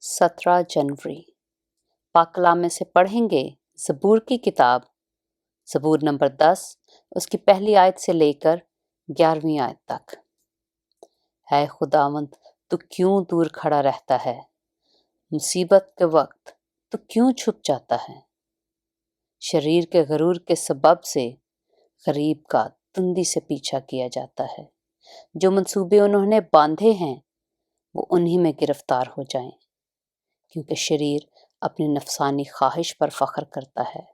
17 जनवरी पाक कलाम में से पढ़ेंगे ज़बूर की किताब, ज़बूर नंबर 10, उसकी पहली आयत से लेकर 11वीं आयत तक। है खुदावंद, तू क्यों दूर खड़ा रहता है? मुसीबत के वक्त तू क्यों छुप जाता है? शरीर के गरूर के सबब से गरीब का तुंदी से पीछा किया जाता है। जो मंसूबे उन्होंने बांधे हैं वो उन्हीं में गिरफ्तार हो जाएं, क्योंकि शरीर अपनी नफसानी ख्वाहिश पर फख्र करता है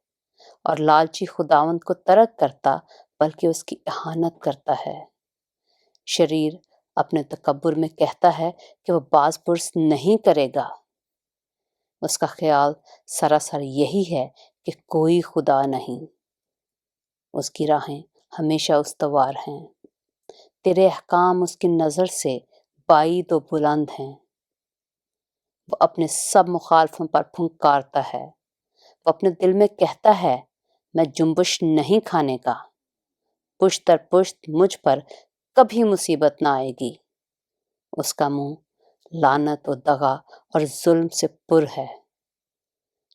और लालची खुदावंद को तर्क करता बल्कि उसकी इहानत करता है। शरीर अपने तकब्बुर में कहता है कि वह बाज पुरस नहीं करेगा। उसका ख्याल सरासर यही है कि कोई खुदा नहीं। उसकी राहें हमेशा उस्तवार हैं। तेरे अहकाम उसकी नज़र से बाईद व बुलंद हैं। वो अपने सब मुखालफों पर फुंकारता है। वो अपने दिल में कहता है, मैं जुम्बश नहीं खाने का। पुश्त दर पुश्त मुझ पर कभी मुसीबत ना आएगी। उसका मुंह लानत व दगा और जुल्म से पुर है।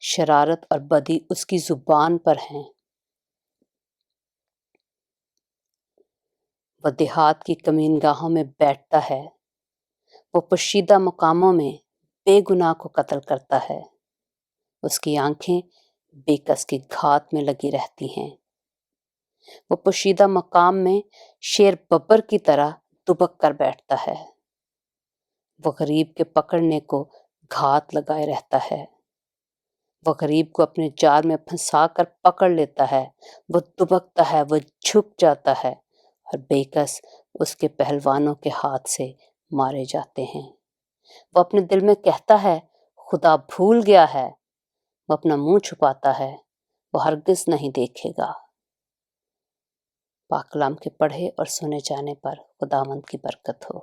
शरारत और बदी उसकी जुबान पर हैं। वह देहात की कमीनगाहों में बैठता है। वो पोशीदा मुकामों में बेगुनाह को कत्ल करता है। उसकी आंखें बेकस की घात में लगी रहती हैं। वो पोशीदा मकाम में शेर बब्बर की तरह दुबक कर बैठता है। वो गरीब के पकड़ने को घात लगाए रहता है। वो गरीब को अपने जाल में फंसा कर पकड़ लेता है। वो दुबकता है, वो झुक जाता है और बेकस उसके पहलवानों के हाथ से मारे जाते हैं। वो अपने दिल में कहता है, खुदा भूल गया है। वो अपना मुंह छुपाता है, वो हरगिज नहीं देखेगा। पाक कलाम के पढ़े और सुने जाने पर खुदावंद की बरकत हो।